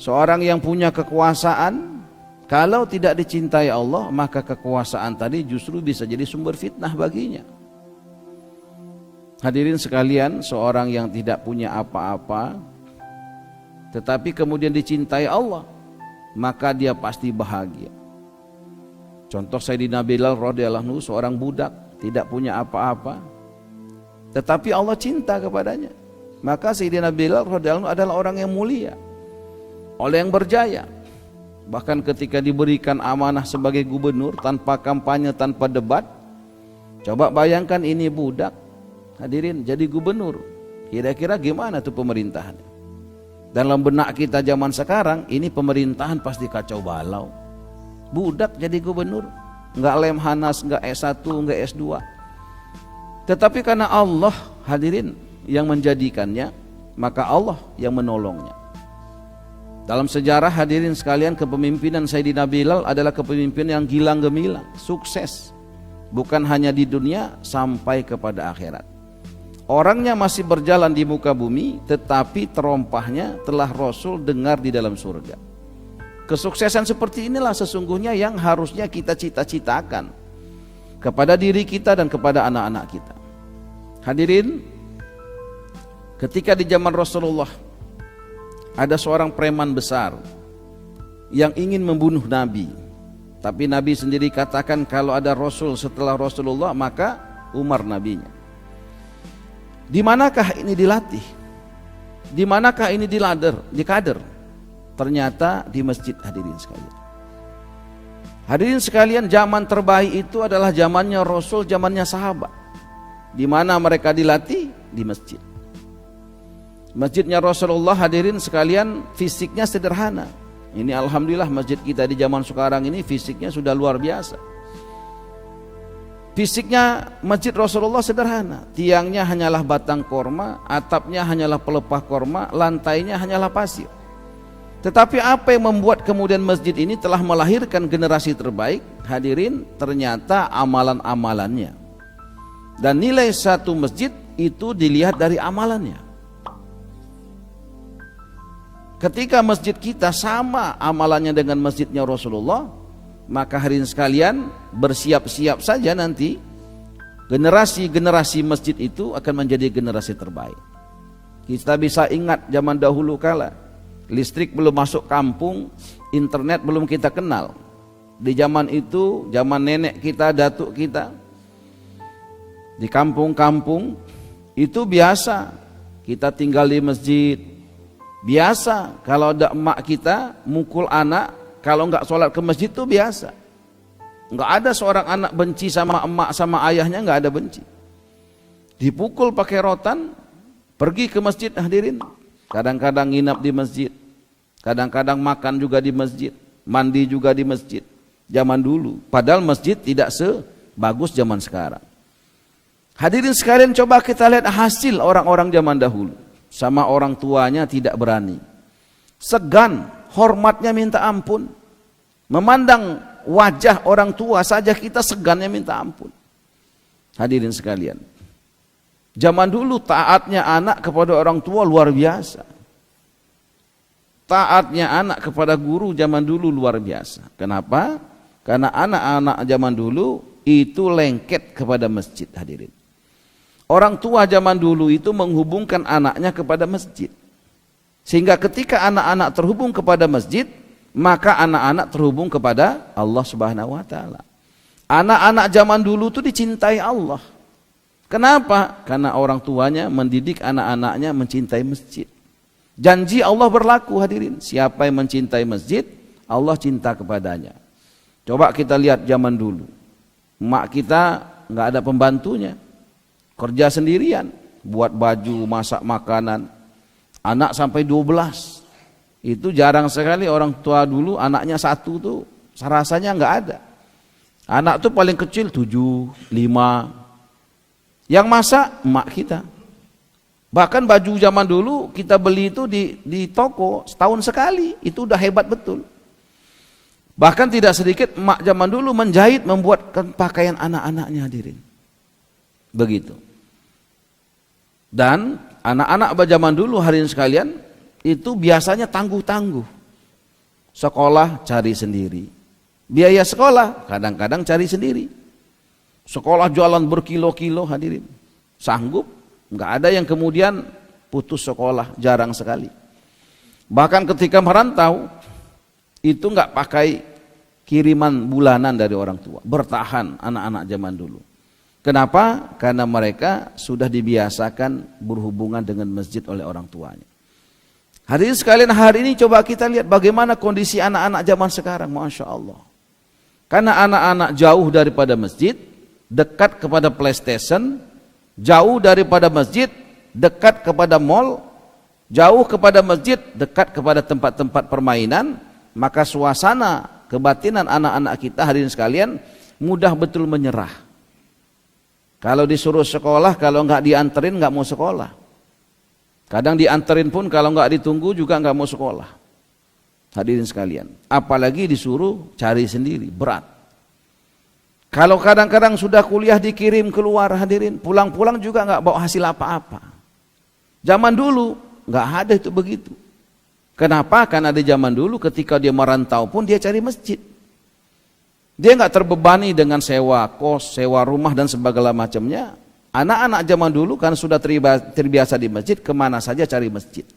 Seorang yang punya kekuasaan, kalau tidak dicintai Allah, maka kekuasaan tadi justru bisa jadi sumber fitnah baginya. Hadirin sekalian, seorang yang tidak punya apa-apa tetapi kemudian dicintai Allah, maka dia pasti bahagia. Contoh Sayyidina Bilal radhiyallahu anhu, seorang budak tidak punya apa-apa tetapi Allah cinta kepadanya. Maka Sayyidina Bilal radhiyallahu anhu adalah orang yang mulia, orang yang berjaya. Bahkan ketika diberikan amanah sebagai gubernur tanpa kampanye, tanpa debat, coba bayangkan ini budak, hadirin, jadi gubernur. Kira-kira gimana tuh pemerintahannya? Dalam benak kita zaman sekarang, ini pemerintahan pasti kacau balau. Budak jadi gubernur, nggak Lemhanas, nggak S1, nggak S2. Tetapi karena Allah, hadirin, yang menjadikannya, maka Allah yang menolongnya. Dalam sejarah, hadirin sekalian, kepemimpinan Sayyidina Bilal adalah kepemimpinan yang gilang gemilang, sukses. Bukan hanya di dunia, sampai kepada akhirat. Orangnya masih berjalan di muka bumi, tetapi terompahnya telah Rasul dengar di dalam surga. Kesuksesan seperti inilah sesungguhnya yang harusnya kita cita-citakan kepada diri kita dan kepada anak-anak kita. Hadirin, ketika di zaman Rasulullah ada seorang preman besar yang ingin membunuh Nabi, tapi Nabi sendiri katakan kalau ada Rasul setelah Rasulullah maka Umar nabinya. Di manakah ini dilatih? Di manakah ini dikader? Ternyata di masjid, hadirin sekalian. Hadirin sekalian, zaman terbaik itu adalah zamannya Rasul, zamannya sahabat. Di mana mereka dilatih? Di masjid. Masjidnya Rasulullah, hadirin sekalian, fisiknya sederhana. Ini alhamdulillah masjid kita di zaman sekarang ini fisiknya sudah luar biasa. Fisiknya masjid Rasulullah sederhana, tiangnya hanyalah batang korma, atapnya hanyalah pelepah korma, lantainya hanyalah pasir. Tetapi apa yang membuat kemudian masjid ini telah melahirkan generasi terbaik? Hadirin, ternyata amalan-amalannya. Dan nilai satu masjid itu dilihat dari amalannya. Ketika masjid kita sama amalannya dengan masjidnya Rasulullah, maka hadirin sekalian, bersiap-siap saja nanti generasi-generasi masjid itu akan menjadi generasi terbaik. Kita bisa ingat zaman dahulu kala, listrik belum masuk kampung, internet belum kita kenal. Di zaman itu, zaman nenek kita, datuk kita, di kampung-kampung itu biasa kita tinggal di masjid. Biasa kalau ada emak kita mukul anak, kalau enggak sholat ke masjid itu biasa. Enggak ada seorang anak benci sama emak sama ayahnya, enggak ada benci. Dipukul pakai rotan, pergi ke masjid, hadirin. Kadang-kadang nginap di masjid, kadang-kadang makan juga di masjid, mandi juga di masjid. Zaman dulu, padahal masjid tidak sebagus zaman sekarang. Hadirin sekalian, coba kita lihat hasil orang-orang zaman dahulu. Sama orang tuanya tidak berani, segan, hormatnya minta ampun. Memandang wajah orang tua saja kita segannya minta ampun. Hadirin sekalian, zaman dulu taatnya anak kepada orang tua luar biasa. Taatnya anak kepada guru zaman dulu luar biasa. Kenapa? Karena anak-anak zaman dulu itu lengket kepada masjid, hadirin. Orang tua zaman dulu itu menghubungkan anaknya kepada masjid. Sehingga ketika anak-anak terhubung kepada masjid, maka anak-anak terhubung kepada Allah Subhanahu wa taala. Anak-anak zaman dulu itu dicintai Allah. Kenapa? Karena orang tuanya mendidik anak-anaknya mencintai masjid. Janji Allah berlaku, hadirin. Siapa yang mencintai masjid, Allah cinta kepadanya. Coba kita lihat zaman dulu. Emak kita nggak ada pembantunya, kerja sendirian, buat baju, masak makanan. Anak sampai 12. Itu jarang sekali orang tua dulu anaknya satu tuh, rasanya nggak ada. Anak tuh paling kecil 7, 5. Yang masak emak kita. Bahkan baju zaman dulu kita beli itu di toko setahun sekali, itu udah hebat betul. Bahkan tidak sedikit emak zaman dulu menjahit, membuatkan pakaian anak-anaknya, hadirin. Begitu. Dan anak-anak zaman dulu, hadirin sekalian, itu biasanya tangguh-tangguh. Sekolah cari sendiri. Biaya sekolah kadang-kadang cari sendiri. Sekolah jalan berkilo-kilo hadirin. Sanggup? Enggak ada yang kemudian putus sekolah, jarang sekali. Bahkan ketika merantau itu enggak pakai kiriman bulanan dari orang tua. Bertahan anak-anak zaman dulu. Kenapa? Karena mereka sudah dibiasakan berhubungan dengan masjid oleh orang tuanya. Hadirin sekalian, hari ini coba kita lihat bagaimana kondisi anak-anak zaman sekarang. Masya Allah. Karena anak-anak jauh daripada masjid, dekat kepada PlayStation, jauh daripada masjid, dekat kepada mall, jauh kepada masjid, dekat kepada tempat-tempat permainan, maka suasana kebatinan anak-anak kita hadirin sekalian mudah betul menyerah. Kalau disuruh sekolah, kalau nggak dianterin nggak mau sekolah. Kadang dianterin pun kalau nggak ditunggu juga nggak mau sekolah. Hadirin sekalian, apalagi disuruh cari sendiri, berat. Kalau kadang-kadang sudah kuliah dikirim keluar hadirin, pulang-pulang juga nggak bawa hasil apa-apa. Zaman dulu nggak ada itu begitu. Kenapa? Karena di zaman dulu ketika dia merantau pun dia cari masjid. Dia nggak terbebani dengan sewa kos, sewa rumah dan sebagainya macamnya. Anak-anak zaman dulu kan sudah terbiasa di masjid, kemana saja cari masjid.